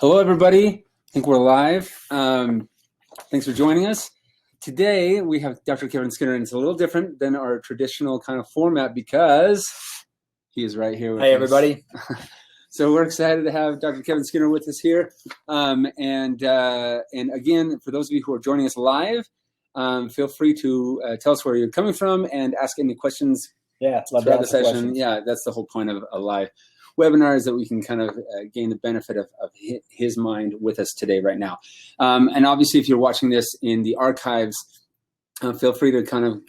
Hello, everybody. I think we're live. Thanks for joining us. Today, we have Dr. Kevin Skinner, and it's a little different than our traditional kind of format because he is right here with us. Hey, everybody. So we're excited to have Dr. Kevin Skinner with us here. And again, for those of you who are joining us live, feel free to tell us where you're coming from and ask any questions throughout the session. Questions. Yeah, that's the whole point of a live webinar, is that we can kind of gain the benefit of his mind with us today, right now. And obviously, if you're watching this in the archives, feel free to kind of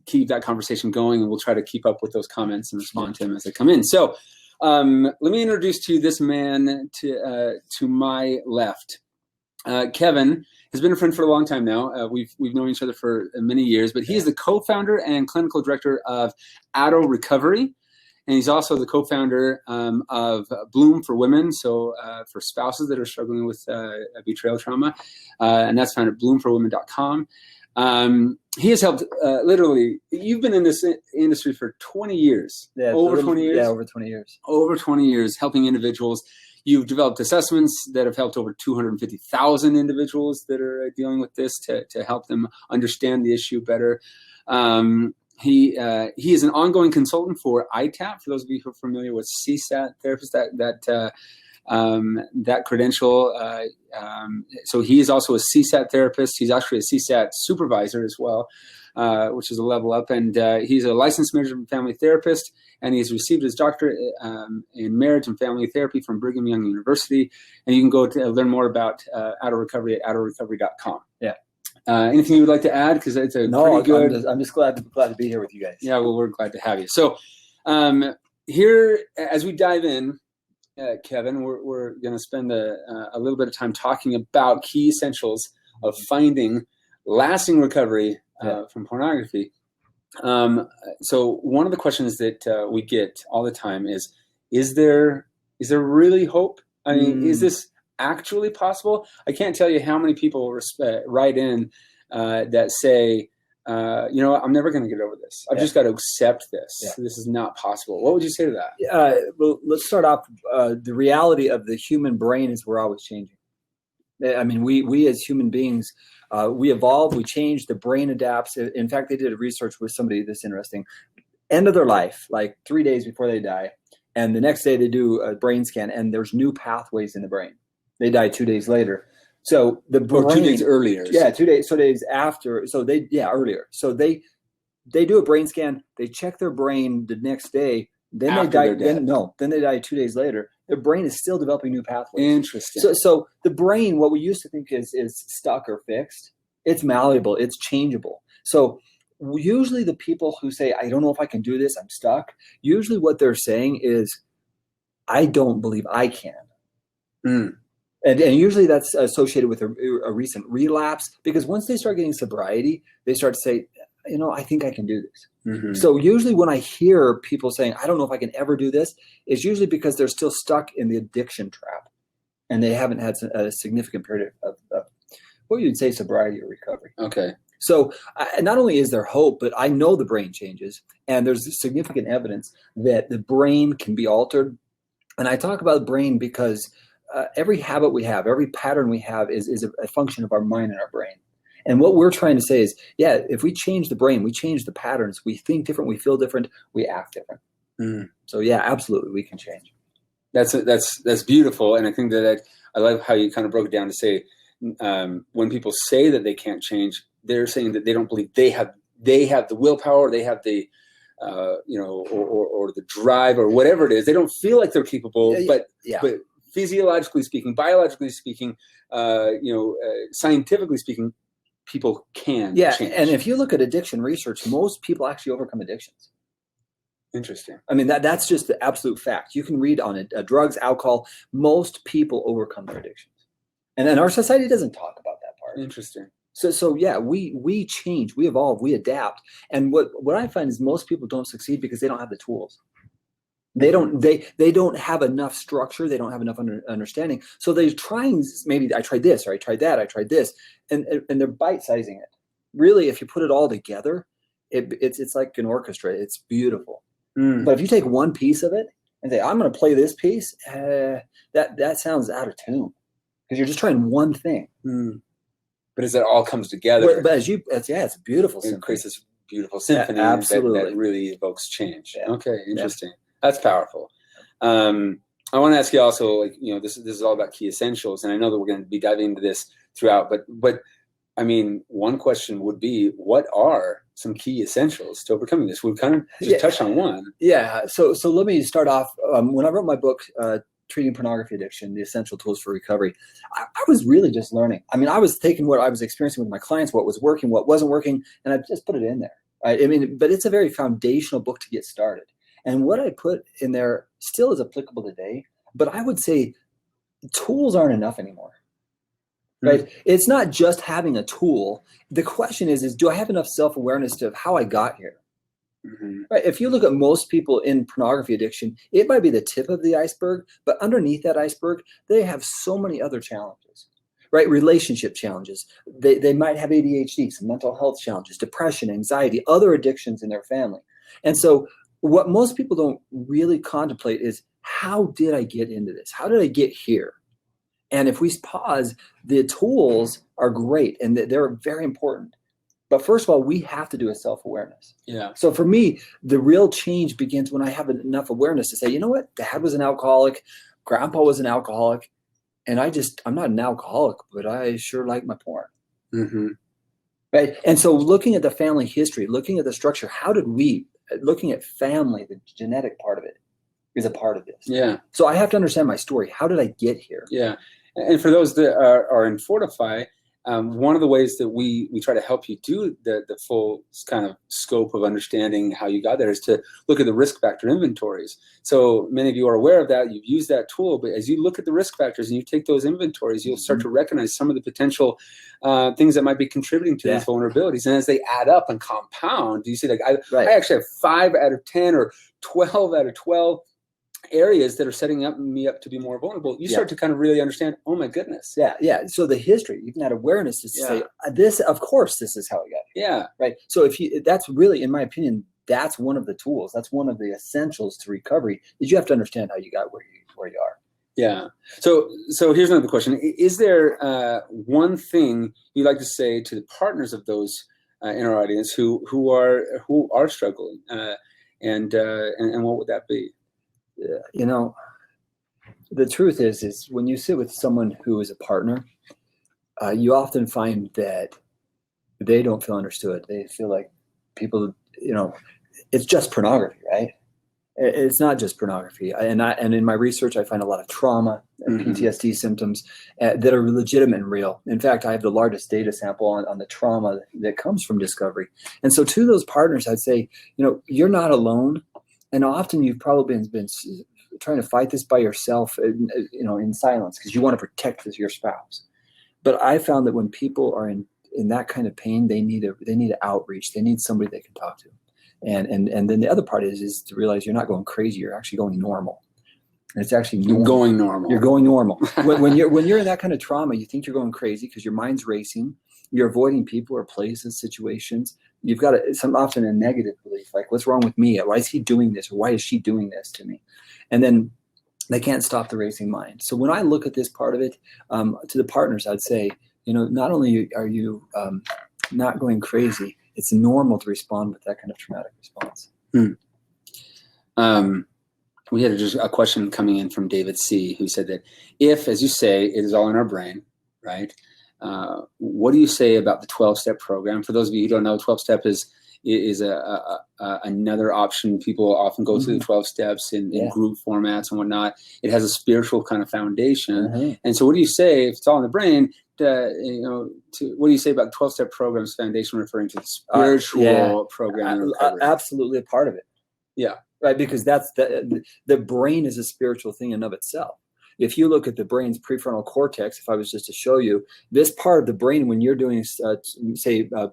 keep that conversation going, and we'll try to keep up with those comments and respond to them as they come in. So let me introduce to you this man to my left. Kevin has been a friend for a long time now. We've known each other for many years, but he is the co-founder and clinical director of Addo Recovery. And he's also the co-founder of Bloom for Women, so for spouses that are struggling with betrayal trauma. And that's found at bloomforwomen.com. He has helped, literally, you've been in this industry for 20 years. Yeah, over 20 years? Yeah, over 20 years. Over 20 years helping individuals. You've developed assessments that have helped over 250,000 individuals that are dealing with this to help them understand the issue better. He is an ongoing consultant for ITAP. For those of you who are familiar with CSAT therapists, that credential. So he is also a CSAT therapist. He's actually a CSAT supervisor as well, which is a level up. And he's a licensed marriage and family therapist, and he's received his doctorate in marriage and family therapy from Brigham Young University. And you can go to learn more about Addo Recovery at addorecovery.com. Yeah. Anything you would like to add? Because it's a pretty good. I'm just glad to be here with you guys. Yeah, well, we're glad to have you. So here, as we dive in, Kevin, we're going to spend a little bit of time talking about key essentials of finding lasting recovery from pornography. So one of the questions that we get all the time is there really hope? I mean, is this actually possible? I can't tell you how many people write in that say, I'm never going to get over this. I've just got to accept this. Yeah. This is not possible. What would you say to that? Well, let's start off. The reality of the human brain is we're always changing. I mean, we as human beings, we evolve, we change, the brain adapts. In fact, they did a research with somebody that's interesting. End of their life, like 3 days before they die, and the next day they do a brain scan, and there's new pathways in the brain. They die 2 days later. So the brain, or 2 days earlier. Yeah, 2 days. So days after. So earlier. So they do a brain scan. They check their brain the next day. Then after they die. Then they die 2 days later. Their brain is still developing new pathways. Interesting. So the brain, what we used to think is stuck or fixed, it's malleable. It's changeable. So usually the people who say, I don't know if I can do this, I'm stuck. Usually what they're saying is, I don't believe I can. And usually that's associated with a recent relapse, because once they start getting sobriety, they start to say, I think I can do this. Mm-hmm. So usually when I hear people saying, I don't know if I can ever do this, it's usually because they're still stuck in the addiction trap and they haven't had a significant period of what you'd say sobriety or recovery. Okay. So not only is there hope, but I know the brain changes, and there's significant evidence that the brain can be altered. And I talk about the brain because every habit we have, every pattern we have is a function of our mind and our brain. And what we're trying to say is, if we change the brain, we change the patterns, we think different, we feel different, we act different. So absolutely, we can change. That's beautiful. And I think that I love how you kind of broke it down to say, when people say that they can't change, they're saying that they don't believe they have the willpower, they have the or the drive or whatever it is. They don't feel like they're capable, but physiologically speaking, biologically speaking, scientifically speaking, people can change. And if you look at addiction research, most people actually overcome addictions. Interesting. I mean, that's just the absolute fact. You can read on it, drugs, alcohol, most people overcome their addictions. And then our society doesn't talk about that part. Interesting. So we change, we evolve, we adapt. And what I find is most people don't succeed because they don't have the tools. They don't have enough structure. They don't have enough understanding. So they're trying, maybe I tried this, or I tried that, I tried this, and they're bite-sizing it. Really, if you put it all together, it's like an orchestra. It's beautiful. But if you take one piece of it and say, I'm going to play this piece, that sounds out of tune. because you're just trying one thing. But as it all comes together, but it's a beautiful it symphony. creates this beautiful symphony absolutely. that really evokes change. Yeah. Okay, interesting. That's powerful. I want to ask you also, like, this is all about key essentials, and I know that we're going to be diving into this throughout, but I mean, one question would be, what are some key essentials to overcoming this? We've kind of just touched on one. Yeah. So let me start off. When I wrote my book, Treating Pornography Addiction, The Essential Tools for Recovery, I was really just learning. I mean, I was taking what I was experiencing with my clients, what was working, what wasn't working, and I just put it in there. Right? I mean, but it's a very foundational book to get started. And what I put in there still is applicable today, but I would say tools aren't enough anymore. Right? It's not just having a tool. The question is do I have enough self-awareness to how I got here? Right? If you look at most people in pornography addiction, it might be the tip of the iceberg, but underneath that iceberg, they have so many other challenges, right? Relationship challenges. They might have ADHD, some mental health challenges, depression, anxiety, other addictions in their family. And so what most people don't really contemplate is, how did I get into this? How did I get here? And if we pause, the tools are great and they're very important. But first of all, we have to do a self-awareness. Yeah. So for me, the real change begins when I have enough awareness to say, you know what? Dad was an alcoholic. Grandpa was an alcoholic. And I'm not an alcoholic, but I sure like my porn. Right. And so looking at the family history, looking at the structure, looking at family, the genetic part of it is a part of this. Yeah. So I have to understand my story. How did I get here? Yeah. And for those that are in Fortify, one of the ways that we try to help you do the full kind of scope of understanding how you got there is to look at the risk factor inventories. So many of you are aware of that. You've used that tool, but as you look at the risk factors and you take those inventories, you'll start to recognize some of the potential things that might be contributing to these vulnerabilities. And as they add up and compound, you see, like I actually have 5 out of 10 or 12 out of 12 areas that are setting me up to be more vulnerable. You start to kind of really understand, oh my goodness. Yeah. So the history, you can add awareness to say, this, of course, this is how I got here. Yeah. Right. So that's really, in my opinion, that's one of the tools. That's one of the essentials to recovery, is you have to understand how you got where you are. Yeah. So here's another question. Is there one thing you'd like to say to the partners of those in our audience who are struggling, and what would that be? The truth is when you sit with someone who is a partner, you often find that they don't feel understood. They feel like people, it's just pornography, right? It's not just pornography. And in my research, I find a lot of trauma and PTSD symptoms that are legitimate and real. In fact, I have the largest data sample on the trauma that comes from discovery. And so to those partners, I'd say, you're not alone. And often you've probably been trying to fight this by yourself, in silence, because you want to protect your spouse. But I found that when people are in that kind of pain, they need outreach. They need somebody they can talk to. And then the other part is to realize you're not going crazy. You're actually going normal. And it's actually normal. You're going normal. when you're in that kind of trauma, you think you're going crazy because your mind's racing. You're avoiding people or places, situations. You've got often a negative belief, like, what's wrong with me? Why is he doing this? Or why is she doing this to me? And then they can't stop the racing mind. So when I look at this part of it, to the partners, I'd say, not only are you not going crazy, it's normal to respond with that kind of traumatic response. We had just a question coming in from David C., who said that if, as you say, it is all in our brain, right? What do you say about the 12-step program? For those of you who don't know, 12-step is another option. People often go through the 12 steps in group formats and whatnot. It has a spiritual kind of foundation. And so what do you say, if it's all in the brain, what do you say about the 12-step program's foundation, referring to the spiritual program? Absolutely a part of it. Yeah. Right. Because that's the brain is a spiritual thing in of itself. If you look at the brain's prefrontal cortex, if I was just to show you, this part of the brain, when you're doing,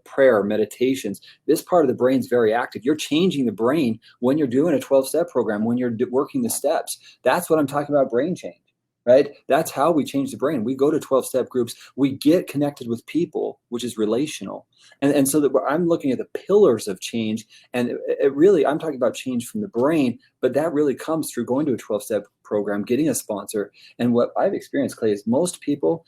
prayer or meditations, this part of the brain is very active. You're changing the brain when you're doing a 12-step program, when you're working the steps. That's what I'm talking about, brain change. right? That's how we change the brain. We go to 12-step groups. We get connected with people, which is relational. And so that I'm looking at the pillars of change. And it really, I'm talking about change from the brain, but that really comes through going to a 12-step program, getting a sponsor. And what I've experienced, Clay, is most people,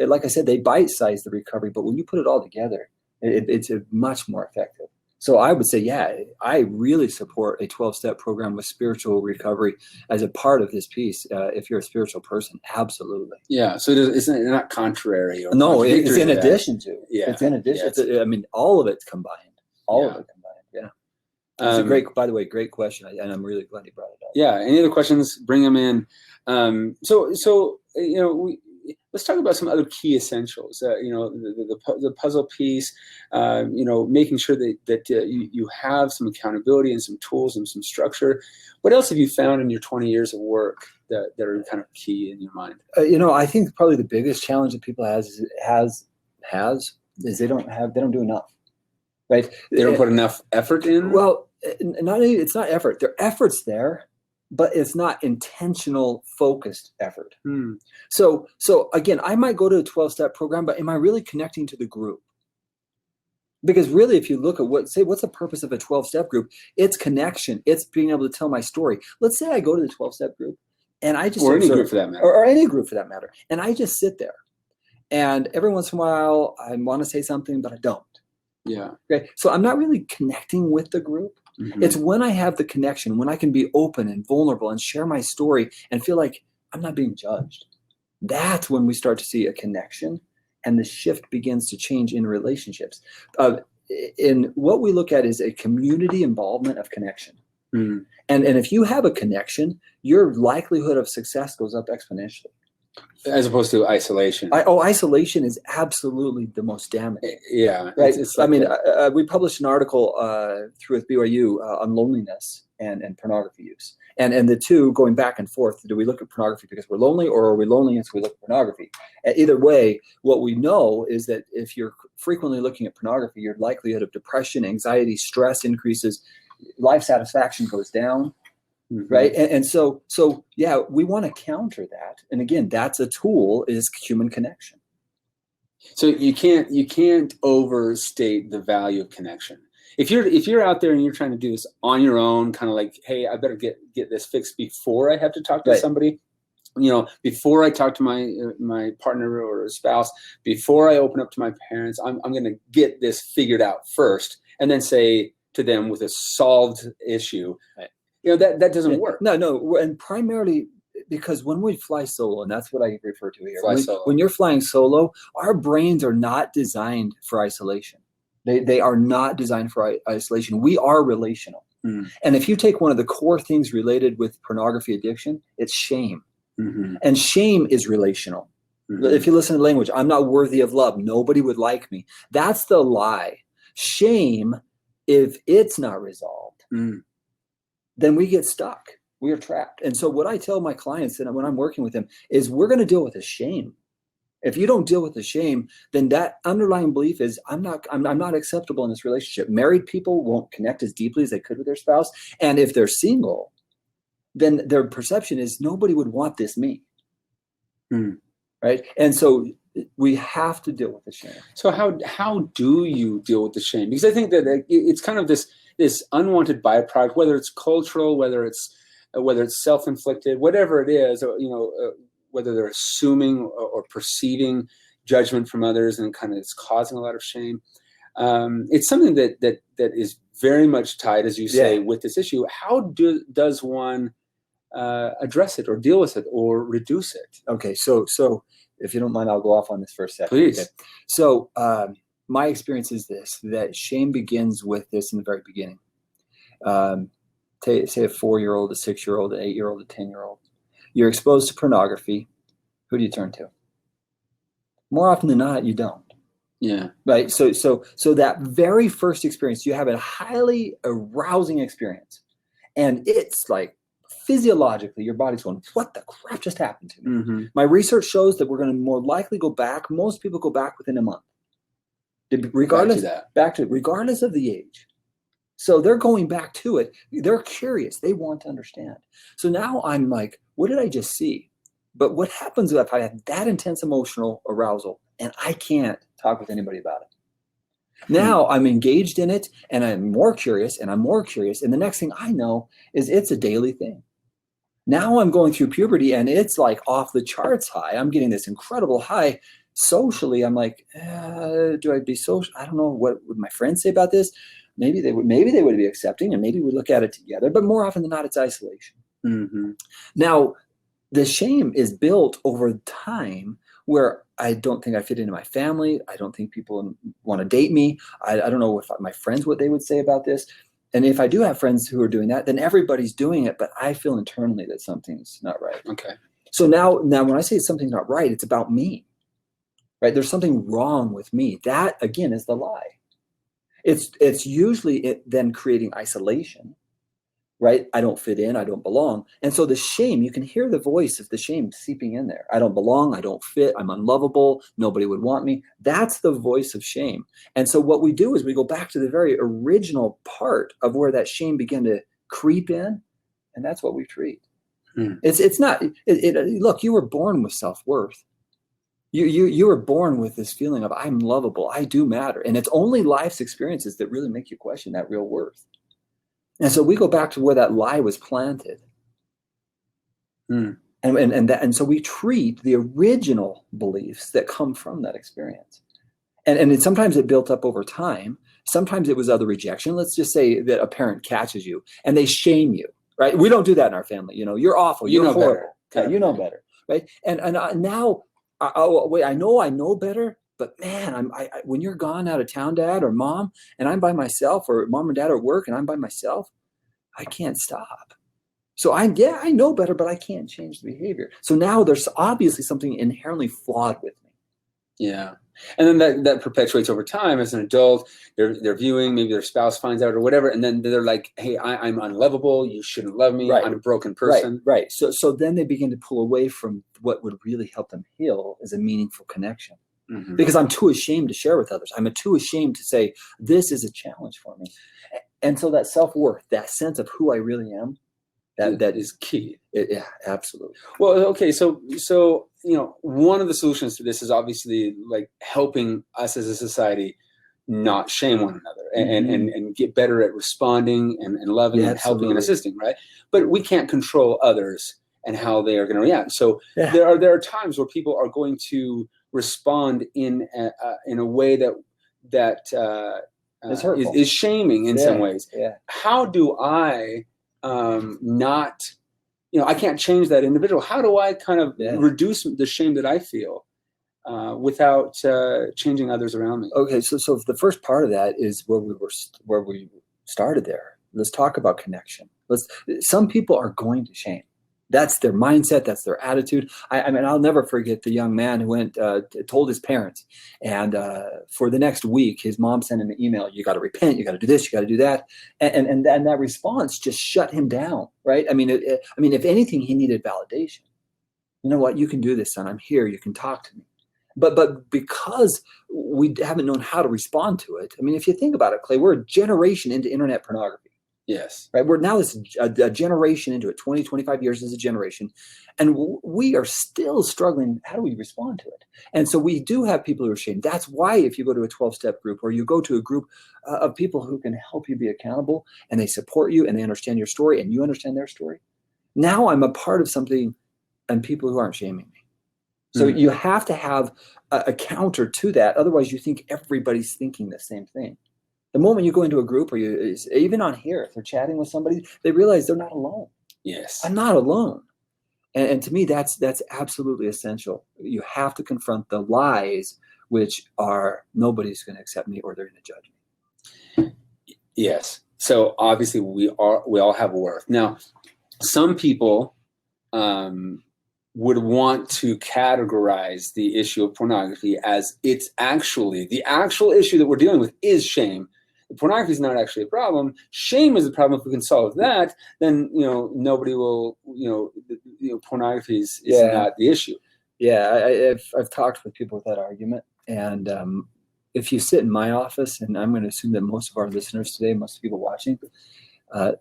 like I said, they bite-size the recovery. But when you put it all together, it's much more effective. So I would say, yeah, I really support a 12-step program with spiritual recovery as a part of this piece. If you're a spiritual person, absolutely. Yeah. So it's not contrary or no, it's in to addition to. Yeah. It's in addition. Yeah, I mean, all of it's combined. All of it combined. Yeah. It's a great, by the way, great question, and I'm really glad you brought it up. Yeah. Any other questions? Bring them in. So let's talk about some other key essentials. The puzzle piece. Making sure that you have some accountability and some tools and some structure. What else have you found in your 20 years of work that are kind of key in your mind? I think probably the biggest challenge that people has is they don't do enough. Right? They don't put enough effort in. Well, it's not effort. There are efforts there, but it's not intentional, focused effort. So again, I might go to a 12-step program, but am I really connecting to the group? Because really, if you look at what's the purpose of a 12-step group, it's connection. It's being able to tell my story. Let's say I go to the 12-step group and I just— or any group for that matter. Or any group for that matter. And I just sit there. And every once in a while, I want to say something, but I don't. Yeah. Okay. So I'm not really connecting with the group. Mm-hmm. It's when I have the connection, when I can be open and vulnerable and share my story and feel like I'm not being judged. That's when we start to see a connection, and the shift begins to change in relationships. In what we look at is a community involvement of connection. Mm. And if you have a connection, your likelihood of success goes up exponentially. As opposed to isolation. Isolation is absolutely the most damaging. Yeah. Right. We published an article with BYU on loneliness and pornography use. And the two going back and forth. Do we look at pornography because we're lonely, or are we lonely and so we look at pornography? Either way, what we know is that if you're frequently looking at pornography, your likelihood of depression, anxiety, stress increases, life satisfaction goes down. Mm-hmm. Right. And so, yeah, we want to counter that. And again, that's a tool, is human connection. So you can't overstate the value of connection. If you're out there and you're trying to do this on your own, kind of like, hey, I better get this fixed before I have to talk to somebody, before I talk to my partner or spouse, before I open up to my parents, I'm going to get this figured out first, and then say to them with a solved issue. Right. That doesn't work. No, and primarily because when we fly solo, and that's what I refer to here. Solo. When you're flying solo, our brains are not designed for isolation. They are not designed for isolation. We are relational. Mm. And if you take one of the core things related with pornography addiction, it's shame. Mm-hmm. And shame is relational. Mm-hmm. If you listen to language, I'm not worthy of love. Nobody would like me. That's the lie. Shame, if it's not resolved, then we get stuck. We are trapped. And so what I tell my clients and when I'm working with them is we're going to deal with the shame. If you don't deal with the shame, then that underlying belief is I'm not acceptable in this relationship. Married people won't connect as deeply as they could with their spouse. And if they're single, then their perception is nobody would want this me. Right? And so we have to deal with the shame. So how do you deal with the shame? Because I think that it's kind of this unwanted byproduct, whether it's cultural, whether it's self-inflicted, whatever it is, whether they're assuming or perceiving judgment from others, and kind of it's causing a lot of shame. It's something that is very much tied, as you say, with this issue. How does one address it or deal with it or reduce it? Okay, so if you don't mind, I'll go off on this for a second. Please. Okay. So my experience is that shame begins with this in the very beginning. Say a 4-year-old, a 6-year-old, an 8-year-old, a 10-year-old. You're exposed to pornography. Who do you turn to? More often than not, you don't. Yeah. Right. So that very first experience, you have a highly arousing experience, and it's like physiologically your body's going, what the crap just happened to me? Mm-hmm. My research shows that we're going to more likely go back. Most people go back within a month, regardless of the age. So they're going back to it. They're curious. They want to understand. So now I'm like, what did I just see? But what happens if I have that intense emotional arousal and I can't talk with anybody about it? Now I'm engaged in it and I'm more curious and I'm more curious. And the next thing I know is it's a daily thing. Now I'm going through puberty and it's like off the charts high. I'm getting this incredible high. Socially, I'm like, do I be social? I don't know. What would my friends say about this? Maybe they would be accepting and maybe we look at it together. But more often than not, it's isolation. Mm-hmm. Now, the shame is built over time where I don't think I fit into my family. I don't think people want to date me. I don't know if my friends, what they would say about this. And if I do have friends who are doing that, then everybody's doing it, but I feel internally that something's not right. Okay. So now when I say something's not right, it's about me, right? There's something wrong with me. That, again, is the lie. It's usually then creating isolation, right? I don't fit in, I don't belong. And so the shame, you can hear the voice of the shame seeping in there. I don't belong, I don't fit, I'm unlovable, nobody would want me. That's the voice of shame. And so what we do is we go back to the very original part of where that shame began to creep in, and that's what we treat. It's not, look, you were born with self-worth. You were born with this feeling of I'm lovable, I do matter. And it's only life's experiences that really make you question that real worth. And so we go back to where that lie was planted. And so we treat the original beliefs that come from that experience. And sometimes it built up over time. Sometimes it was other rejection. Let's just say that a parent catches you and they shame you, right? We don't do that in our family. You're awful. You're horrible. Okay, you know better, right? And now, wait, I know better. But man, when you're gone out of town, Dad or Mom, and I'm by myself, or Mom and Dad are at work and I'm by myself, I can't stop. So I know better, but I can't change the behavior. So now there's obviously something inherently flawed with me. Yeah. And then that perpetuates over time as an adult. They're viewing, maybe their spouse finds out or whatever, and then they're like, hey, I'm unlovable. You shouldn't love me. Right. I'm a broken person. Right. So then they begin to pull away from what would really help them heal as a meaningful connection. Mm-hmm. Because I'm too ashamed to share with others. I'm too ashamed to say, this is a challenge for me. And so that self-worth, that sense of who I really am, that is key. Yeah, absolutely. Well, okay. So, one of the solutions to this is obviously like helping us as a society not shame one another and get better at responding and loving and helping and assisting, right? But we can't control others and how they are going to react. So there are times where people are going to respond in a way that is shaming in some ways. Yeah. How do I not, I can't change that individual. How do I kind of reduce the shame that I feel without changing others around me? Okay, so the first part of that is where we started there. Let's talk about connection. Some people are going to shame. That's their mindset. That's their attitude. I mean, I'll never forget the young man who went, told his parents, and for the next week, his mom sent him an email. You got to repent. You got to do this. You got to do that. And that response just shut him down, right? I mean, if anything, he needed validation. You know what? You can do this, son. I'm here. You can talk to me. But because we haven't known how to respond to it, I mean, if you think about it, Clay, we're a generation into internet pornography. Yes. Right. We're now a generation into it, 20, 25 years as a generation. And we are still struggling. How do we respond to it? And so we do have people who are ashamed. That's why if you go to a 12-step group or you go to a group of people who can help you be accountable and they support you and they understand your story and you understand their story. Now I'm a part of something and people who aren't shaming me. So you have to have a counter to that. Otherwise, you think everybody's thinking the same thing. The moment you go into a group or even on here, if they're chatting with somebody, they realize they're not alone. Yes. I'm not alone. And to me, that's absolutely essential. You have to confront the lies, which are nobody's going to accept me or they're going to judge me. Yes. So obviously we all have worth. Now, some people would want to categorize the issue of pornography as it's actually the actual issue that we're dealing with is shame. Pornography is not actually a problem. Shame is the problem. If we can solve that, then nobody will. Pornography is not the issue. Yeah, I've talked with people with that argument, and if you sit in my office, and I'm going to assume that most of our listeners today, most people watching,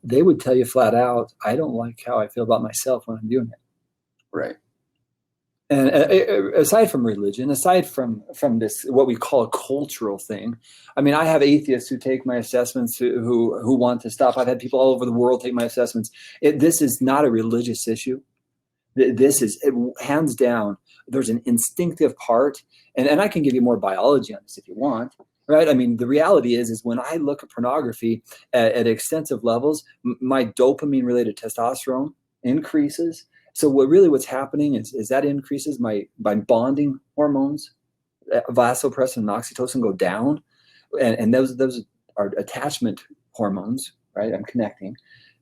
they would tell you flat out, I don't like how I feel about myself when I'm doing it. Right. And aside from religion, aside from this, what we call a cultural thing, I mean, I have atheists who take my assessments who want to stop. I've had people all over the world take my assessments. This is not a religious issue. This is hands down. There's an instinctive part, and I can give you more biology on this if you want. Right? I mean, the reality is when I look at pornography at extensive levels, my dopamine-related testosterone increases. So what's happening is that increases my bonding hormones, vasopressin and oxytocin go down, and those are attachment hormones, right? I'm connecting.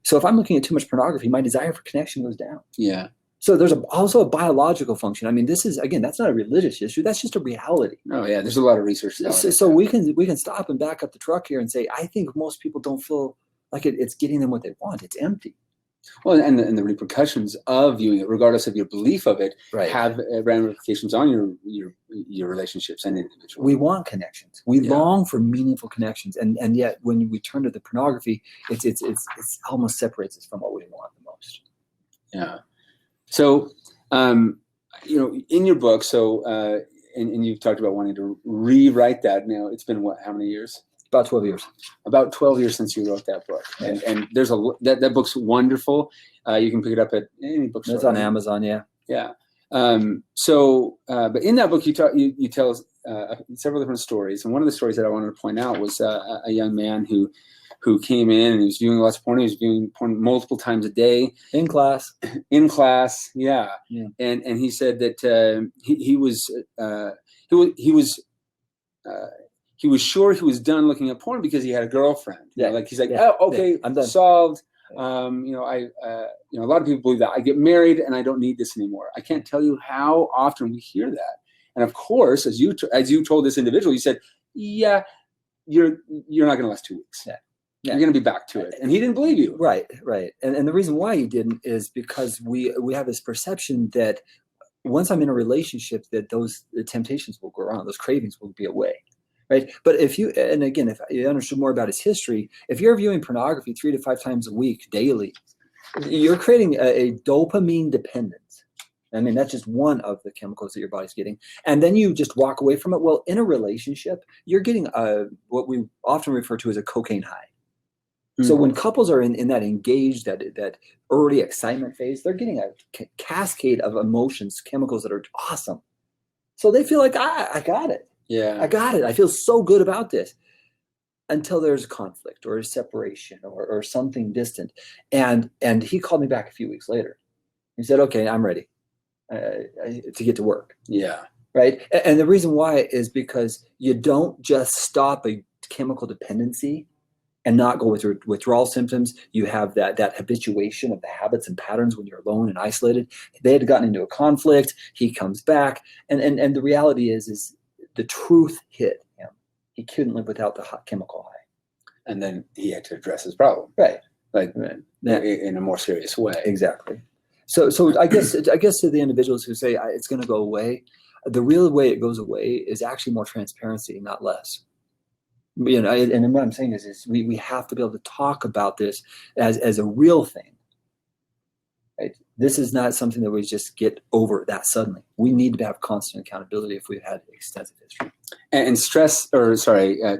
So if I'm looking at too much pornography, my desire for connection goes down. Yeah. So there's also a biological function. I mean, this is, again, that's not a religious issue. That's just a reality. Oh yeah, there's a lot of research. So we can stop and back up the truck here and say, I think most people don't feel like it's getting them what they want. It's empty. Well, and the repercussions of viewing it, regardless of your belief of it, right, have ramifications on your relationships and individuals. We want connections. We long for meaningful connections, and yet when we turn to the pornography, it's almost separates us from what we want the most. Yeah. So, in your book, and you've talked about wanting to rewrite that. Now, it's been how many years? About 12 years. About 12 years since you wrote that book. Yeah. And there's that book's wonderful. You can pick it up at any bookstore. It's on Amazon, yeah. Yeah. But in that book, you tell several different stories. And one of the stories that I wanted to point out was a young man who came in and he was viewing lots of porn. He was viewing porn multiple times a day. In class, yeah. And he said that he was sure he was done looking at porn because he had a girlfriend. Yeah. He's like, oh, okay, I'm done. Solved. A lot of people believe that I get married and I don't need this anymore. I can't tell you how often we hear that. And of course, as you told this individual, you said, yeah, you're not going to last 2 weeks. Yeah. You're going to be back to it. And he didn't believe you. Right. And the reason why he didn't is because we have this perception that once I'm in a relationship, that the temptations will go around, those cravings will be away. Right. But if you understood more about his history, if you're viewing pornography 3 to 5 times a week daily, you're creating a dopamine dependence. I mean, that's just one of the chemicals that your body's getting. And then you just walk away from it. Well, in a relationship, you're getting what we often refer to as a cocaine high. Mm-hmm. So when couples are in that engaged, that early excitement phase, they're getting a cascade of emotions, chemicals that are awesome. So they feel like, I got it. Yeah, I got it. I feel so good about this, until there's conflict or a separation or something distant. And he called me back a few weeks later. He said, okay, I'm ready to get to work. Yeah. Right. And the reason why is because you don't just stop a chemical dependency and not go with your withdrawal symptoms. You have that habituation of the habits and patterns when you're alone and isolated. They had gotten into a conflict. He comes back. And the reality is the truth hit him. He couldn't live without the hot chemical high. And then he had to address his problem. Right. In a more serious way. Exactly. So I guess to the individuals who say it's going to go away, the real way it goes away is actually more transparency, not less. And what I'm saying is we have to be able to talk about this as a real thing. Right? This is not something that we just get over that suddenly. We need to have constant accountability if we've had extensive history. And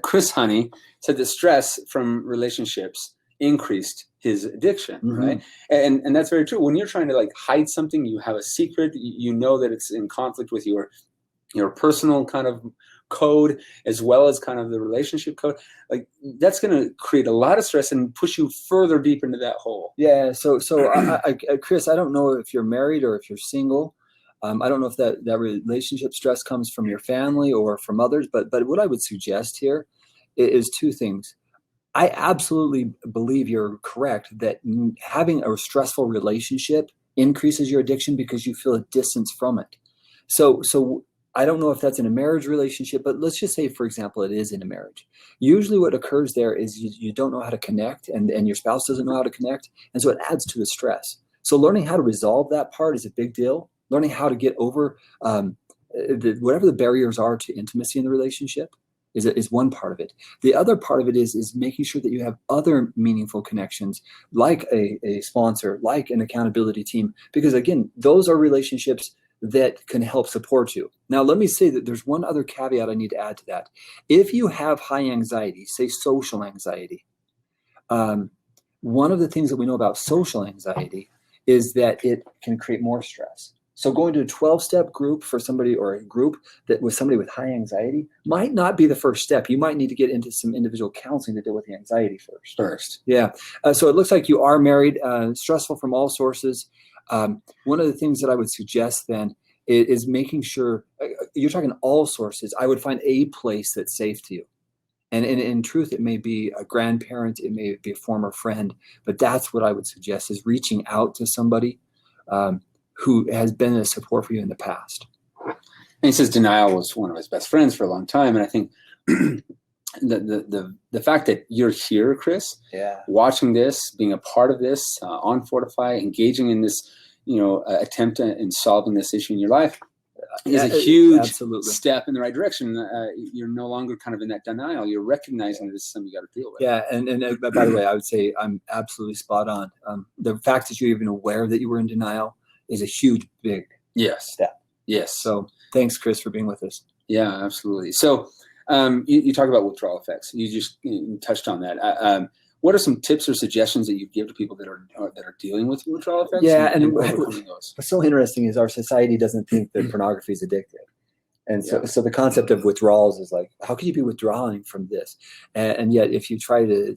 Chris Honey said that stress from relationships increased his addiction, Mm-hmm. right? And that's very true. When you're trying to hide something, you have a secret, you know that it's in conflict with your personal kind of code as well as kind of the relationship code, that's going to create a lot of stress and push you further deep into that hole. Yeah. So Chris, I don't know if you're married or if you're single. I don't know if that relationship stress comes from your family or from others, but what I would suggest here is 2 things. I absolutely believe you're correct that having a stressful relationship increases your addiction because you feel a distance from it. So I don't know if that's in a marriage relationship, but let's just say, for example, it is in a marriage. Usually what occurs there is you don't know how to connect and your spouse doesn't know how to connect. And so it adds to the stress. So learning how to resolve that part is a big deal. Learning how to get over whatever the barriers are to intimacy in the relationship is one part of it. The other part of it is making sure that you have other meaningful connections, like a sponsor, like an accountability team, because again, those are relationships that can help support you. Now, let me say that there's one other caveat I need to add to that. If you have high anxiety, say social anxiety, one of the things that we know about social anxiety is that it can create more stress. So going to a 12-step group for somebody, or a group that with somebody with high anxiety, might not be the first step. You might need to get into some individual counseling to deal with the anxiety first. Yeah. So it looks like you are married, stressful from all sources. One of the things that I would suggest then is making sure, you're talking all sources, I would find a place that's safe to you. And in truth, it may be a grandparent, it may be a former friend, but that's what I would suggest, is reaching out to somebody who has been a support for you in the past. And he says denial was one of his best friends for a long time. And I think the fact that you're here, Chris, watching this, being a part of this, on Fortify, engaging in this, attempt in solving this issue in your life, is a huge step in the right direction. You're no longer kind of in that denial. You're recognizing that this is something you got to deal with. Yeah, and by the way, I would say I'm absolutely spot on. The fact that you're even aware that you were in denial is a huge, big step. Yes. So thanks, Chris, for being with us. Yeah, absolutely. So you talk about withdrawal effects. You just touched on that. What are some tips or suggestions that you give to people that are dealing with withdrawal effects? Yeah, and what's so interesting is our society doesn't think that pornography is addictive. And so the concept of withdrawals is like, how can you be withdrawing from this? And yet, if you try to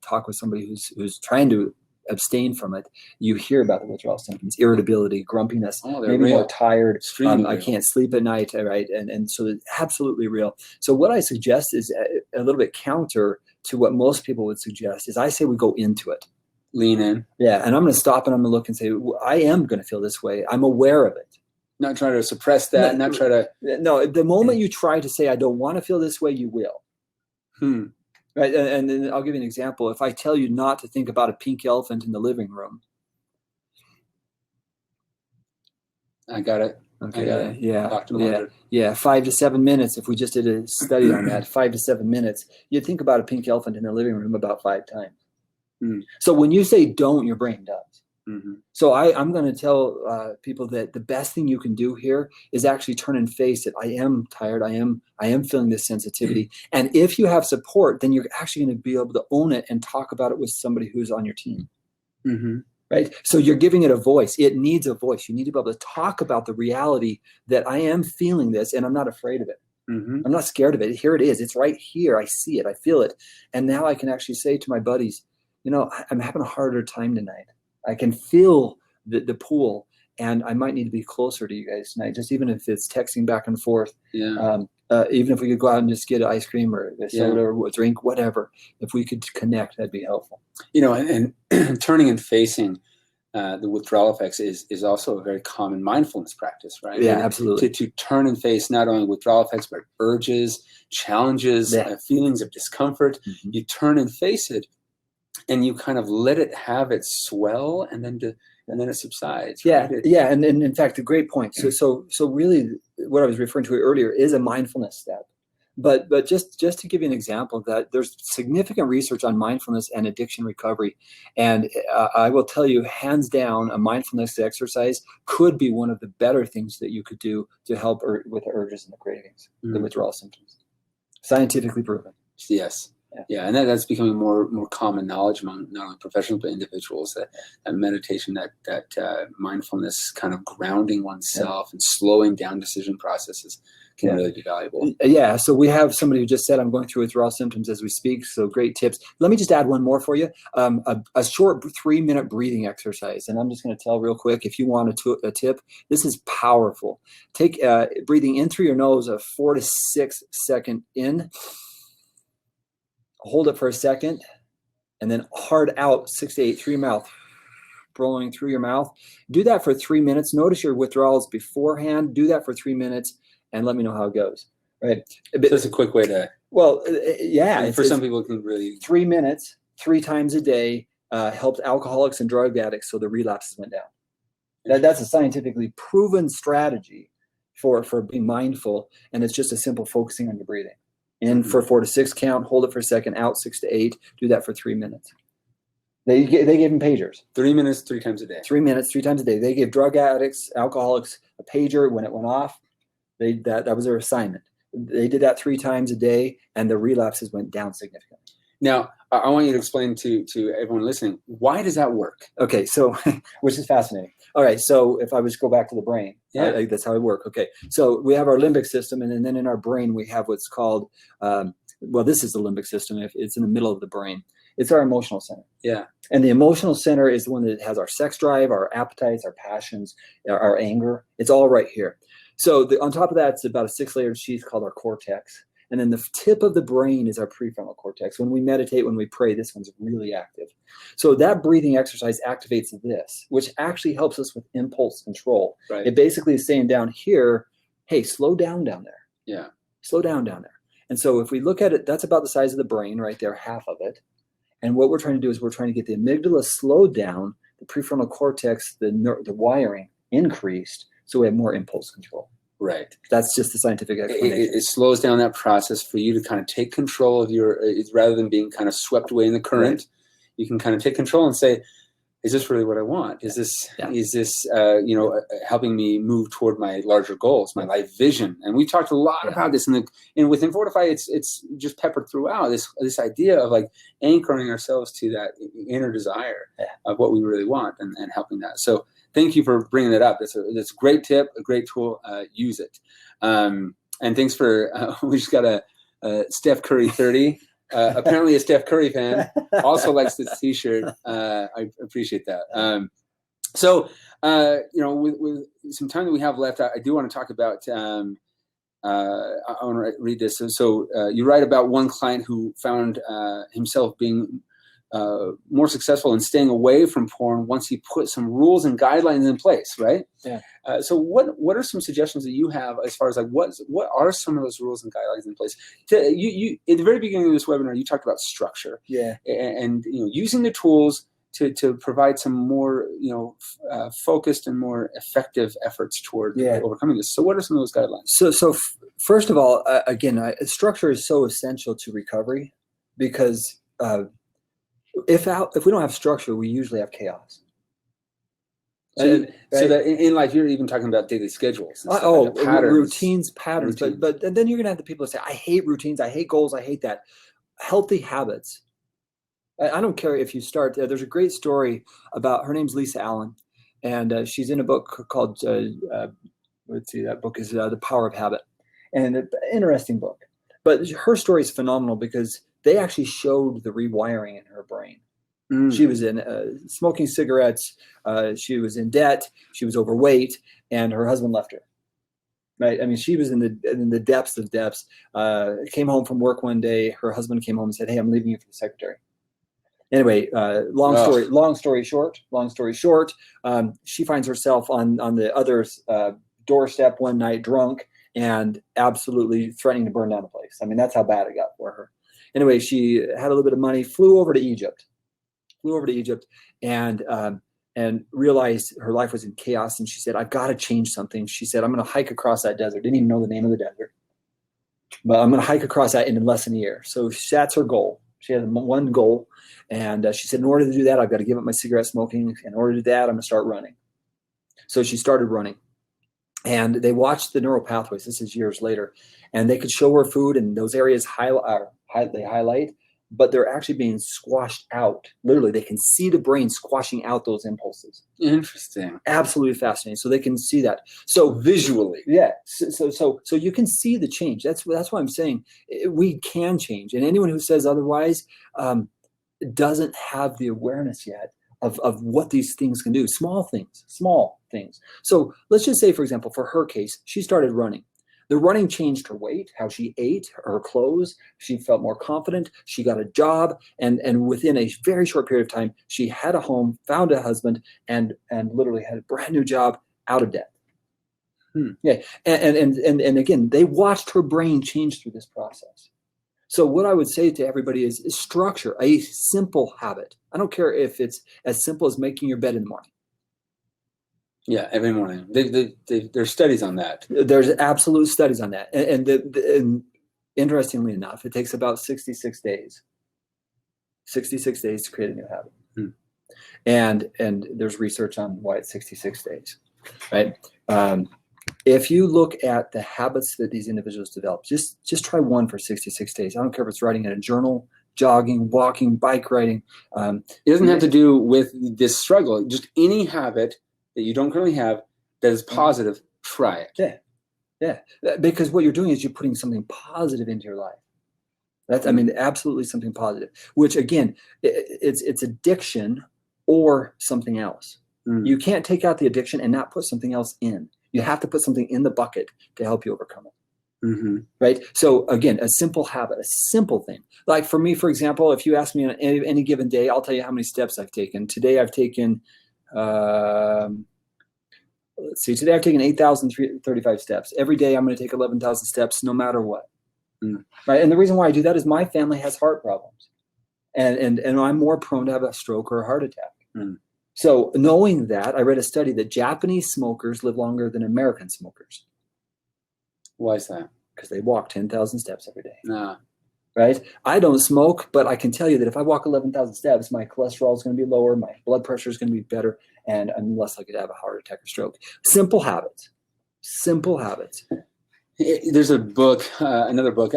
talk with somebody who's trying to abstain from it, you hear about the withdrawal symptoms: irritability, grumpiness, maybe more tired. I can't sleep at night, right? And so it's absolutely real. So what I suggest is a little bit counter to what most people would suggest, is I say we go into it. Lean in. Yeah, and I'm going to stop and I'm going to look and say, well, I am going to feel this way. I'm aware of it. Not try to suppress that, not try to... No, the moment you try to say, I don't want to feel this way, you will. Right, and then I'll give you an example. If I tell you not to think about a pink elephant in the living room. I got it. Okay. Yeah. 5 to 7 minutes. If we just did a study on that, 5 to 7 minutes, you'd think about a pink elephant in the living room about 5 times. So when you say don't, your brain does. So I'm going to tell people that the best thing you can do here is actually turn and face it. I am tired. I am feeling this sensitivity. And if you have support, then you're actually going to be able to own it and talk about it with somebody who's on your team. Right? So you're giving it a voice. It needs a voice. You need to be able to talk about the reality that I am feeling this and I'm not afraid of it. I'm not scared of it. Here it is. It's right here. I see it. I feel it. And now I can actually say to my buddies, I'm having a harder time tonight. I can feel the pull, and I might need to be closer to you guys tonight, just even if it's texting back and forth. Even if we could go out and just get an ice cream or a soda or a drink, whatever. If we could connect, that'd be helpful. And turning and facing the withdrawal effects is also a very common mindfulness practice, right? Yeah, absolutely. To turn and face not only withdrawal effects, but urges, challenges, feelings of discomfort. You turn and face it, and you kind of let it have its swell, and then it subsides. Yeah, right? And in fact, a great point. So really, what I was referring to earlier is a mindfulness step. But just to give you an example of that, there's significant research on mindfulness and addiction recovery, and I will tell you, hands down, a mindfulness exercise could be one of the better things that you could do to help with the urges and the cravings, the withdrawal symptoms. Scientifically proven. Yes. Yeah, and that's becoming more common knowledge among not only professionals but individuals. That meditation, that mindfulness, kind of grounding oneself and slowing down decision processes can really be valuable. Yeah. So we have somebody who just said, I'm going through withdrawal symptoms as we speak. So great tips. Let me just add one more for you. A short 3-minute breathing exercise, and I'm just going to tell real quick. If you want a tip, this is powerful. Take breathing in through your nose, a 4 to 6 second in. Hold it for a second, and then hard out 6 to 8 through your mouth, blowing through your mouth. Do that for 3 minutes. Notice your withdrawals beforehand. Do that for 3 minutes, and let me know how it goes. Right? So that's a quick way to. Well, yeah. For some people, it can really 3 minutes, 3 times a day helped alcoholics and drug addicts, so the relapses went down. That's a scientifically proven strategy for being mindful, and it's just a simple focusing on your breathing. In for 4 to 6 count, hold it for a second, out 6 to 8, do that for 3 minutes. They gave them pagers. 3 minutes, 3 times a day. 3 minutes, 3 times a day. They gave drug addicts, alcoholics, a pager when it went off. That was their assignment. They did that 3 times a day, and the relapses went down significantly. Now, I want you to explain to everyone listening, why does that work? Okay, so which is fascinating. All right, so if I was to go back to the brain, that's how it works. Okay, so we have our limbic system, and then in our brain we have what's called, this is the limbic system. It's in the middle of the brain. It's our emotional center. Yeah. And the emotional center is the one that has our sex drive, our appetites, our passions, our anger. It's all right here. So on top of that, it's about a 6-layered sheath called our cortex. And then the tip of the brain is our prefrontal cortex. When we meditate, when we pray, this one's really active. So that breathing exercise activates this, which actually helps us with impulse control. Right. It basically is saying down here, hey, slow down there. Yeah. Slow down there. And so if we look at it, that's about the size of the brain right there, half of it. And what we're trying to do is we're trying to get the amygdala slowed down, the prefrontal cortex, the wiring increased, so we have more impulse control. Right. That's just the scientific explanation. It slows down that process for you to kind of take control of rather than being kind of swept away in the current. Right. You can kind of take control and say, is this really what I want? Is this helping me move toward my larger goals, my life vision? And we talked a lot about this within Fortify. It's just peppered throughout this idea of like anchoring ourselves to that inner desire of what we really want and helping that. So thank you for bringing that up. That's a great tip, a great tool. Use it. And thanks for we just got a Steph Curry 30. Apparently a Steph Curry fan, also likes this T-shirt. I appreciate that. With some time that we have left, I do want to talk about. I want to read this. So you write about one client who found himself being more successful in staying away from porn once he put some rules and guidelines in place, right? Yeah. So what are some suggestions that you have as far as like what are some of those rules and guidelines in place? You at the very beginning of this webinar, you talked about structure, and using the tools to provide some more focused and more effective efforts toward overcoming this. So what are some of those guidelines? So first of all, again, structure is so essential to recovery because if we don't have structure, we usually have chaos. So that in life, you're even talking about daily schedules. Patterns. But then you're going to have the people that say, I hate routines, I hate goals, I hate that. Healthy habits. I don't care if you start. There's a great story about, her name's Lisa Allen, and she's in a book called, let's see, that book is The Power of Habit. And an interesting book. But her story is phenomenal because they actually showed the rewiring in her brain. She was in smoking cigarettes. She was in debt. She was overweight, and her husband left her. Right? I mean, she was in the depths of depths. Came home from work one day. Her husband came home and said, "Hey, I'm leaving you for the secretary." Anyway, long story short, she finds herself on the other's doorstep one night, drunk and absolutely threatening to burn down the place. I mean, that's how bad it got for her. Anyway, she had a little bit of money, flew over to Egypt, and realized her life was in chaos. And she said, I've got to change something. She said, I'm going to hike across that desert. Didn't even know the name of the desert, but I'm going to hike across that in less than a year. So that's her goal. She had one goal. And she said, in order to do that, I've got to give up my cigarette smoking. In order to do that, I'm going to start running. So she started running. And they watched the neural pathways. This is years later. And they could show her food, and those areas they highlight, but they're actually being squashed out. Literally, they can see the brain squashing out those impulses. Interesting. Absolutely fascinating. So they can see that. So visually. Yeah. So you can see the change. That's why I'm saying we can change. And anyone who says otherwise doesn't have the awareness yet of what these things can do. Small things. So let's just say, for example, for her case, she started running. The running changed her weight, how she ate, her clothes. She felt more confident. She got a job. And within a very short period of time, she had a home, found a husband, and literally had a brand new job, out of debt. Yeah. And again, they watched her brain change through this process. So what I would say to everybody is structure, a simple habit. I don't care if it's as simple as making your bed in the morning. Yeah, every morning. There's studies on that. There's absolute studies on that. And interestingly enough, it takes about 66 days. 66 days to create a new habit. And there's research on why it's 66 days, right? If you look at the habits that these individuals develop, just try one for 66 days. I don't care if it's writing in a journal, jogging, walking, bike riding. It doesn't have to do with this struggle. Just any habit that you don't currently have that is positive, try it. Yeah. Because what you're doing is you're putting something positive into your life. That's, I mean, absolutely something positive, which again, it's addiction or something else. You can't take out the addiction and not put something else in. You have to put something in the bucket to help you overcome it. Right? So again, a simple habit, a simple thing. Like for me, for example, if you ask me on any given day, I'll tell you how many steps I've taken. Today I've taken, today I've taken 8,035 steps. Every day I'm going to take 11,000 steps no matter what. Right? And the reason why I do that is my family has heart problems. And I'm more prone to have a stroke or a heart attack. So knowing that, I read a study that Japanese smokers live longer than American smokers. Why is that? Because they walk 10,000 steps every day. Nah. Right? I don't smoke, but I can tell you that if I walk 11,000 steps, my cholesterol is going to be lower, my blood pressure is going to be better, and I'm less likely to have a heart attack or stroke. Simple habits. Simple habits. There's a book, another book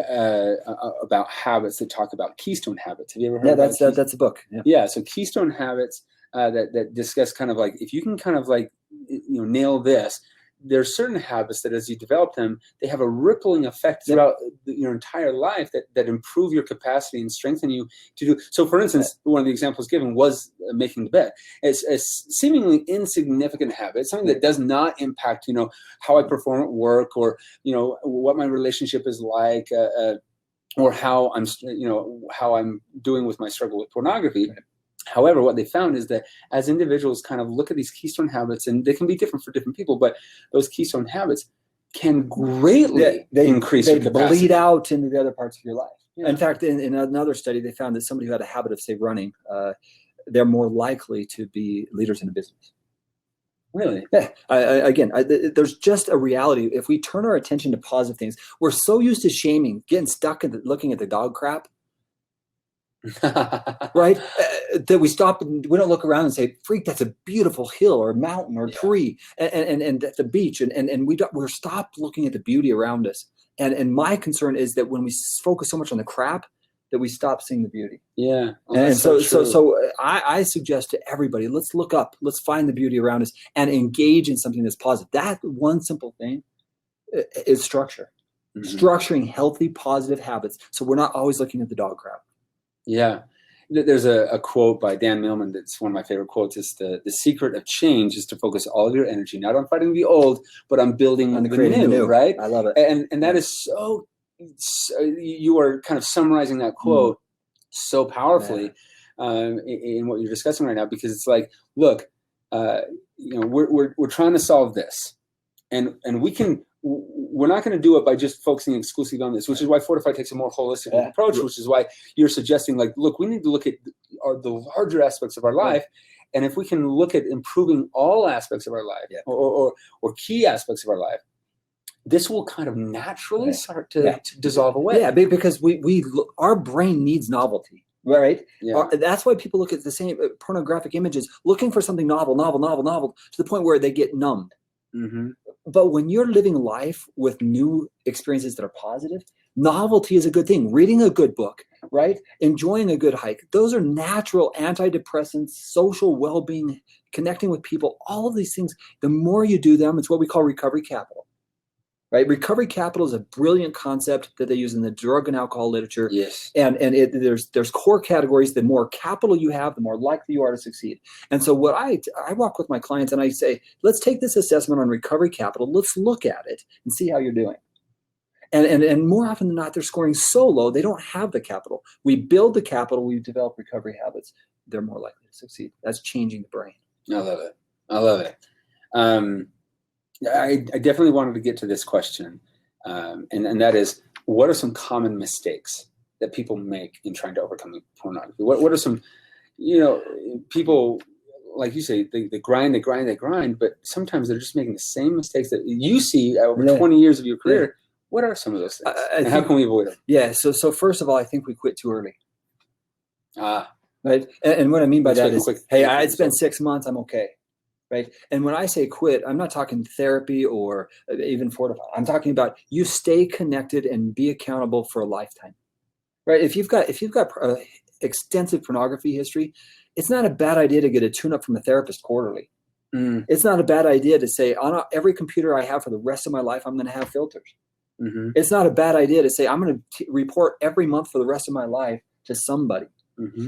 about habits that talk about Keystone Habits. Have you ever heard of that? That's a book. Yeah. So Keystone Habits that discuss kind of like, if you can kind of like, nail this, there's certain habits that as you develop them, they have a rippling effect throughout your entire life that improve your capacity and strengthen you to do. So for instance, one of the examples given was making the bed. It's a seemingly insignificant habit. It's something that does not impact, how I perform at work or, what my relationship is like, or how I'm doing with my struggle with pornography. However, what they found is that as individuals kind of look at these keystone habits, and they can be different for different people, but those keystone habits can greatly increase your capacity. They bleed out into the other parts of your life. Yeah. In fact, in another study, they found that somebody who had a habit of, say, running, they're more likely to be leaders in a business. Really? Yeah. There's just a reality. If we turn our attention to positive things, we're so used to shaming, getting stuck in looking at the dog crap. Right? That we stop and we don't look around and say, freak, that's a beautiful hill or mountain or tree and at the beach. And we're stopped looking at the beauty around us. And my concern is that when we focus so much on the crap, that we stop seeing the beauty. Yeah. And so I suggest to everybody, let's look up, let's find the beauty around us and engage in something that's positive. That one simple thing is structure. Structuring healthy, positive habits. So we're not always looking at the dog crap. Yeah. There's a quote by Dan Millman that's one of my favorite quotes. Is the secret of change is to focus all of your energy not on fighting the old, but on building the new, right? I love it. And that is so you are kind of summarizing that quote so powerfully in what you're discussing right now, because it's like, look, we're trying to solve this, and we're not going to do it by just focusing exclusively on this, which is why Fortify takes a more holistic approach, which is why you're suggesting, like, look, we need to look at the larger aspects of our life. And if we can look at improving all aspects of our life or key aspects of our life, this will kind of naturally start to dissolve away. Yeah, because our brain needs novelty. Right? Yeah. That's why people look at the same pornographic images, looking for something novel, to the point where they get numbed. But when you're living life with new experiences that are positive, novelty is a good thing. Reading a good book, right? Enjoying a good hike. Those are natural antidepressants, social well-being, connecting with people, all of these things. The more you do them, it's what we call recovery capital, right? Recovery capital is a brilliant concept that they use in the drug and alcohol literature. Yes. And there's core categories. The more capital you have, the more likely you are to succeed. And so what I walk with my clients and I say, let's take this assessment on recovery capital. Let's look at it and see how you're doing. And more often than not, they're scoring so low, they don't have the capital. We build the capital, we develop recovery habits. They're more likely to succeed. That's changing the brain. I love it. I definitely wanted to get to this question, and that is, what are some common mistakes that people make in trying to overcome pornography? What are some, people, like you say, they grind, but sometimes they're just making the same mistakes that you see over 20 years of your career. Yeah. What are some of those things, and how can we avoid them? Yeah, so first of all, I think we quit too early. Right? And what I mean by that is, hey, I spent 6 months, I'm okay. right? And when I say quit, I'm not talking therapy or even fortify. I'm talking about you stay connected and be accountable for a lifetime, right? If you've got extensive pornography history, it's not a bad idea to get a tune-up from a therapist quarterly. It's not a bad idea to say, on every computer I have for the rest of my life, I'm going to have filters. It's not a bad idea to say, I'm going to report every month for the rest of my life to somebody.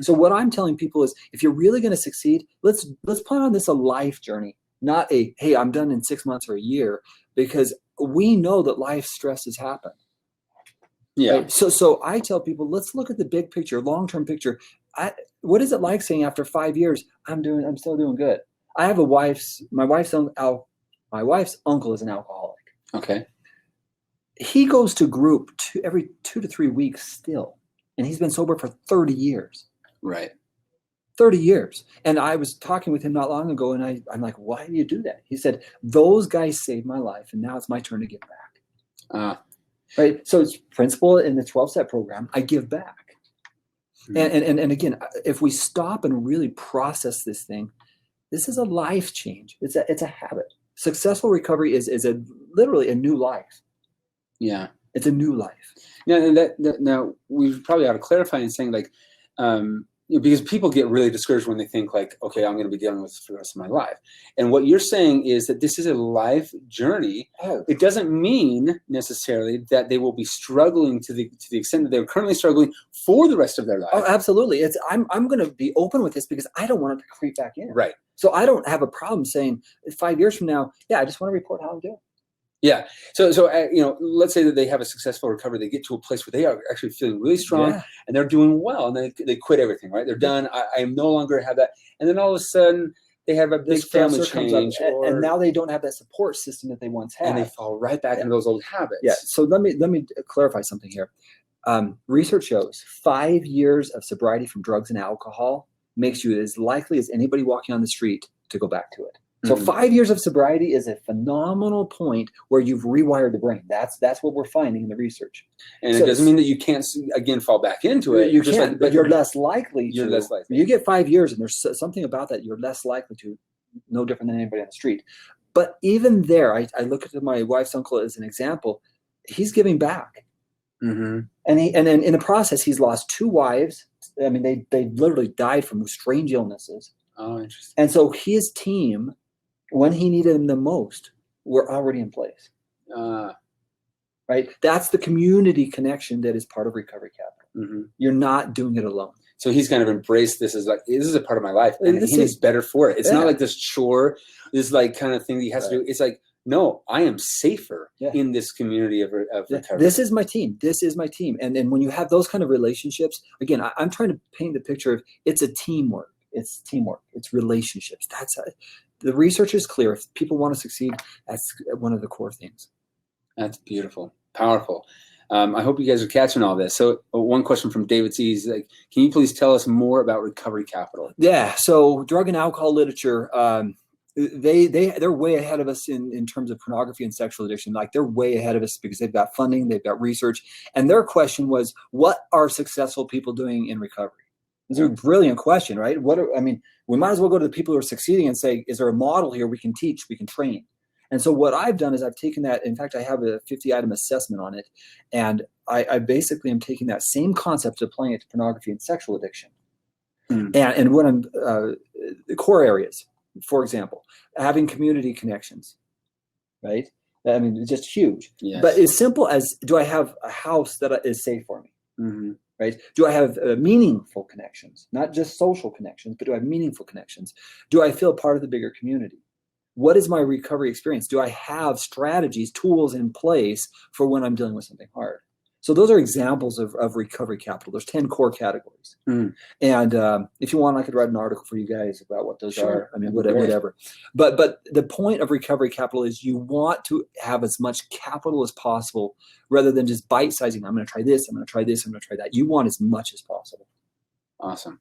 So what I'm telling people is, if you're really going to succeed, let's plan on this a life journey, not a, hey, I'm done in 6 months or a year, because we know that life stresses happen. Yeah. Right? So I tell people, let's look at the big picture, long-term picture. What is it like saying after 5 years, I'm still doing good? I have my wife's uncle is an alcoholic. Okay. He goes to group every 2 to 3 weeks still, and he's been sober for 30 years. Right. 30 years. And I was talking with him not long ago, and I'm like, why do you do that? He said, those guys saved my life, and now it's my turn to give back. Right. So it's principle in the 12-step program. I give back. And again, if we stop and really process this thing, this is a life change. It's a habit. Successful recovery is literally a new life. Yeah. It's a new life. Now we probably ought to clarify in saying, like, because people get really discouraged when they think, like, okay, I'm going to be dealing with this for the rest of my life. And what you're saying is that this is a life journey. It doesn't mean necessarily that they will be struggling to the extent that they're currently struggling for the rest of their life. Oh, absolutely. I'm going to be open with this because I don't want it to creep back in. Right. So I don't have a problem saying 5 years from now, I just want to report how I'm doing. Yeah. So let's say that they have a successful recovery. They get to a place where they are actually feeling really strong and they're doing well, and they quit everything, right? They're done. I no longer have that. And then all of a sudden they have a big family change. And now they don't have that support system that they once had. And they fall right back into those old habits. Yeah. So let me clarify something here. Research shows 5 years of sobriety from drugs and alcohol makes you as likely as anybody walking on the street to go back to it. So 5 years of sobriety is a phenomenal point where you've rewired the brain. That's what we're finding in the research. And it doesn't mean that you can't again fall back into it. You can't, but you're less likely. You're less likely. You get 5 years, and there's something about that. You're less likely to, no different than anybody on the street. But even there, I look at my wife's uncle as an example. He's giving back, and then in the process, he's lost 2 wives. I mean, they literally died from strange illnesses. Oh, interesting. And so his team, when he needed them the most, were already in place. Right? That's the community connection that is part of Recovery Capital. You're not doing it alone. So he's kind of embraced this as like, this is a part of my life, and he is better for it. It's not like this chore, this like kind of thing that he has to do. It's like, no, I am safer in this community of recovery. This is my team. This is my team. And when you have those kind of relationships, again, I'm trying to paint the picture of it's a teamwork. It's teamwork. It's relationships. The research is clear. If people want to succeed, that's one of the core things. That's beautiful. Powerful. I hope you guys are catching all this. So one question from David C is like, can you please tell us more about Recovery Capital? Yeah. So drug and alcohol literature, they're way ahead of us in terms of pornography and sexual addiction. Like, they're way ahead of us because they've got funding, they've got research. And their question was, what are successful people doing in recovery? It's a brilliant question, right? We might as well go to the people who are succeeding and say, is there a model here we can teach, we can train? And so what I've done is I've taken that. In fact, I have a 50-item assessment on it. And I basically am taking that same concept, applying it to pornography and sexual addiction. And what the core areas, for example, having community connections, right? I mean, it's just huge. Yes. But as simple as, do I have a house that is safe for me? Right? Do I have meaningful connections? Not just social connections, but do I have meaningful connections? Do I feel part of the bigger community? What is my recovery experience? Do I have strategies, tools in place for when I'm dealing with something hard? So those are examples of Recovery Capital. There's 10 core categories. And if you want, I could write an article for you guys about what those are. I mean, whatever. But the point of Recovery Capital is you want to have as much capital as possible rather than just bite-sizing. I'm going to try this, I'm going to try this, I'm going to try that. You want as much as possible. Awesome.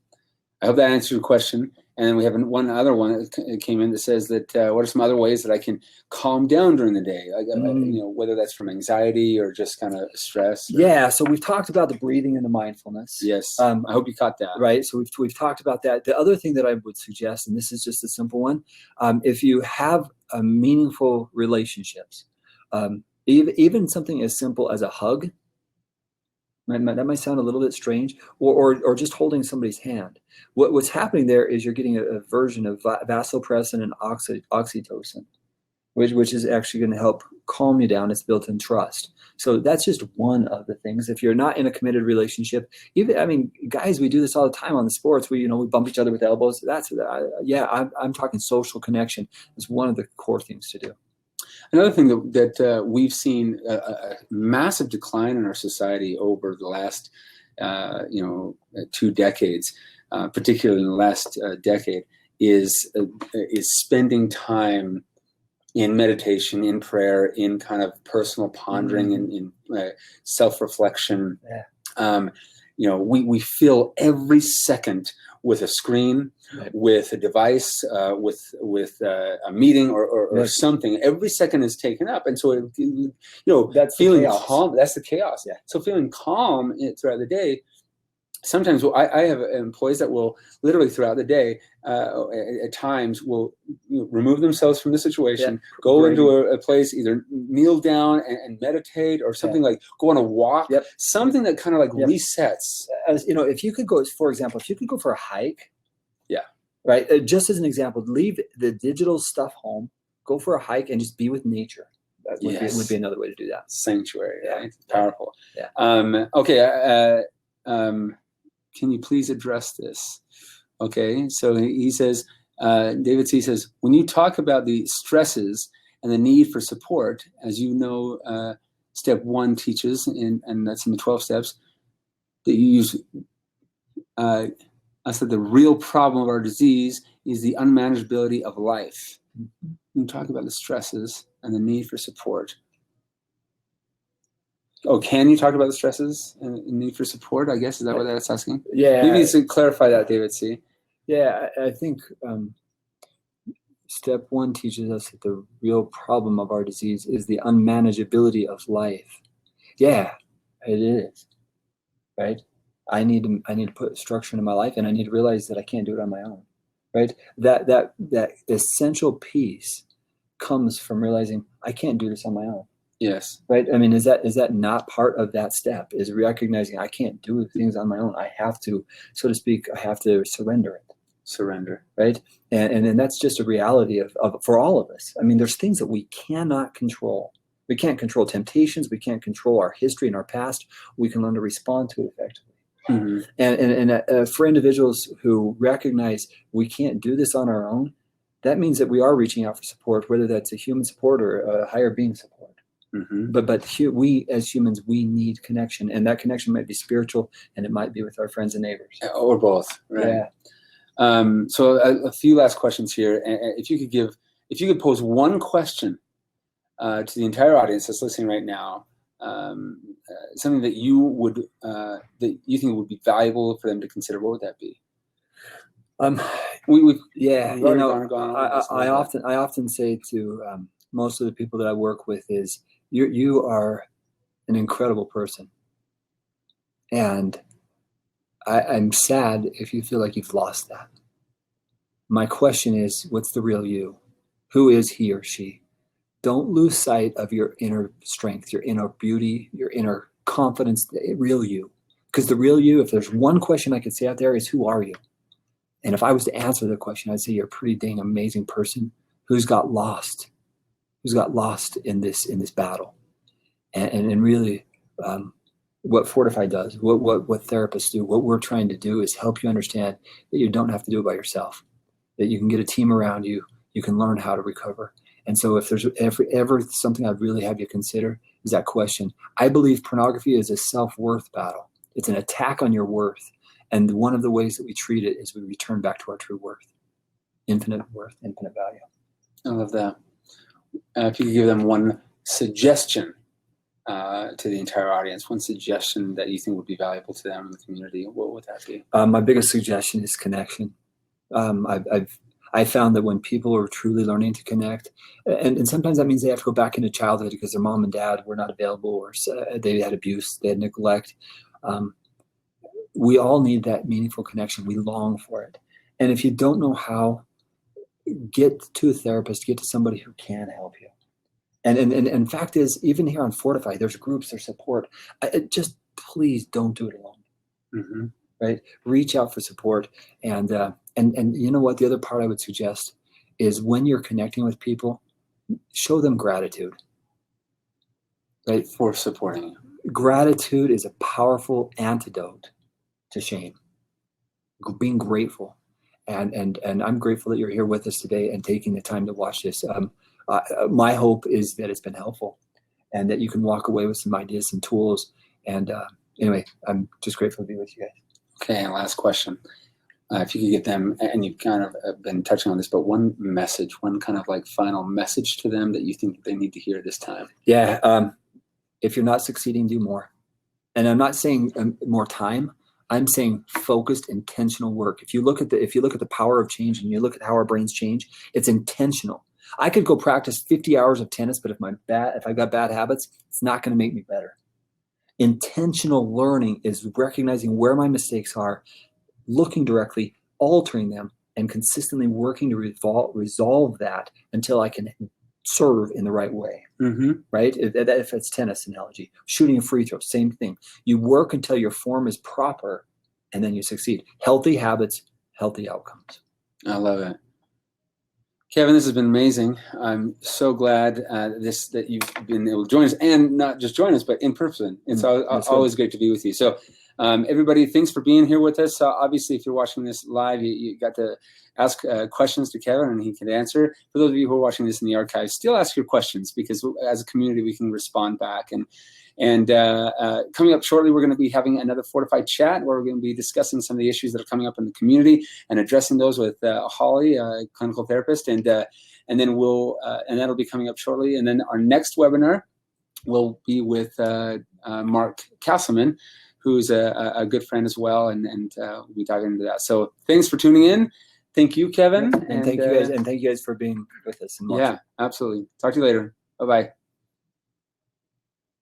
I hope that answers your question. And then we have one other one that came in that says that what are some other ways that I can calm down during the day? Whether that's from anxiety or just kind of stress. Yeah. So we've talked about the breathing and the mindfulness. Yes. I hope you caught that. Right. So we've talked about that. The other thing that I would suggest, and this is just a simple one, if you have meaningful relationships, even something as simple as a hug. That might sound a little bit strange, or just holding somebody's hand. What's happening there is you're getting a version of vasopressin and oxytocin, which is actually going to help calm you down. It's built in trust. So that's just one of the things. If you're not in a committed relationship, guys, we do this all the time on the sports. We bump each other with elbows. I'm talking social connection. It's one of the core things to do. Another thing that we've seen a massive decline in our society over the last 2 decades, particularly in the last decade, is spending time in meditation, in prayer, in kind of personal pondering, in self-reflection. Yeah. We fill every second with a screen, right, with a device, with a meeting or right, something. Every second is taken up, and so that's feeling calm. That's the chaos. Yeah. So feeling calm throughout the day. Sometimes I have employees that will literally throughout the day, at times, will remove themselves from the situation, go into a place, either kneel down and meditate, or something like go on a walk, something that kind of like resets. If you could go, for example, for a hike, right? Just as an example, leave the digital stuff home, go for a hike, and just be with nature. That would be another way to do that. Sanctuary, right? Powerful. Yeah. Okay. Can you please address this? Okay, so he says, David C. says, when you talk about the stresses and the need for support, as you know, step 1 teaches, and that's in the 12 steps, that you use, I said the real problem of our disease is the unmanageability of life. Mm-hmm. When you talk about the stresses and the need for support. Oh, can you talk about the stresses and need for support? I guess, is that what that's asking? Yeah. Maybe you should clarify that, David C. Yeah, I think step 1 teaches us that the real problem of our disease is the unmanageability of life. Yeah, it is. Right? I need to put structure into my life, and I need to realize that I can't do it on my own. Right? That essential piece comes from realizing I can't do this on my own. Yes. Right. I mean, is that not part of that step? Is recognizing I can't do things on my own. I have to, so to speak, I have to surrender it. Surrender. Right. And that's just a reality of for all of us. I mean, there's things that we cannot control. We can't control temptations. We can't control our history and our past. We can learn to respond to it effectively. Mm-hmm. And for individuals who recognize we can't do this on our own, that means that we are reaching out for support, whether that's a human support or a higher being support. Mm-hmm. But we as humans, we need connection, and that connection might be spiritual, and it might be with our friends and neighbors, or both. Right. Yeah. So a few last questions here. If you could pose one question to the entire audience that's listening right now, something that you think would be valuable for them to consider, what would that be? I often say to most of the people that I work with is you are an incredible person, and I'm sad if you feel like you've lost that. My question is, what's the real you? Who is he or she? Don't lose sight of your inner strength, your inner beauty, your inner confidence, the real you. Because the real you, if there's one question I could say out there, is who are you? And if I was to answer the question, I'd say you're a pretty dang amazing person who's got lost in this battle. And really, what Fortify does, what therapists do, what we're trying to do is help you understand that you don't have to do it by yourself, that you can get a team around you, you can learn how to recover. And so if there's ever something I'd really have you consider is that question. I believe pornography is a self-worth battle. It's an attack on your worth. And one of the ways that we treat it is we return back to our true worth, infinite value. I love that. If you could give them one suggestion to the entire audience, one suggestion that you think would be valuable to them in the community, what would that be? My biggest suggestion is connection. I found that when people are truly learning to connect, and sometimes that means they have to go back into childhood because their mom and dad were not available, or they had abuse, they had neglect. We all need that meaningful connection. We long for it. And if you don't know how, get to a therapist, get to somebody who can help you. And fact is, even here on Fortify, there's groups, there's support. Just please don't do it alone. Mm-hmm. Right? Reach out for support. And you know what? The other part I would suggest is when you're connecting with people, show them gratitude. Right? For supporting you. Gratitude is a powerful antidote to shame. Being grateful. And I'm grateful that you're here with us today and taking the time to watch this. My hope is that it's been helpful and that you can walk away with some ideas, some tools. And anyway, I'm just grateful to be with you guys. Okay, and last question. If you could get them, and you've kind of been touching on this, but one message, one kind of like final message to them that you think they need to hear this time. Yeah, if you're not succeeding, do more. And I'm not saying more time. I'm saying focused, intentional work. If you look at the power of change and you look at how our brains change, it's intentional. I could go practice 50 hours of tennis, but if I got bad habits, it's not going to make me better. Intentional learning is recognizing where my mistakes are, looking directly, altering them, and consistently working to resolve that until I can serve in the right way. Mm-hmm. Right? If it's tennis analogy, shooting a free throw, same thing. You work until your form is proper, and then you succeed. Healthy habits, healthy outcomes. I love it. Kevin, this has been amazing. I'm so glad that you've been able to join us, and not just join us, but in person. It's always great to be with you. So everybody, thanks for being here with us. Obviously, if you're watching this live, you got to ask questions to Kevin, and he can answer. For those of you who are watching this in the archives, still ask your questions, because as a community, we can respond back. And coming up shortly, we're going to be having another Fortify chat where we're going to be discussing some of the issues that are coming up in the community and addressing those with Holly, a clinical therapist, and then and that'll be coming up shortly. And then our next webinar will be with Mark Castleman, who's a good friend as well, and we'll be diving into that. So thanks for tuning in. Thank you, Kevin, and thank you guys, for being with us. And yeah, absolutely. Talk to you later. Bye-bye.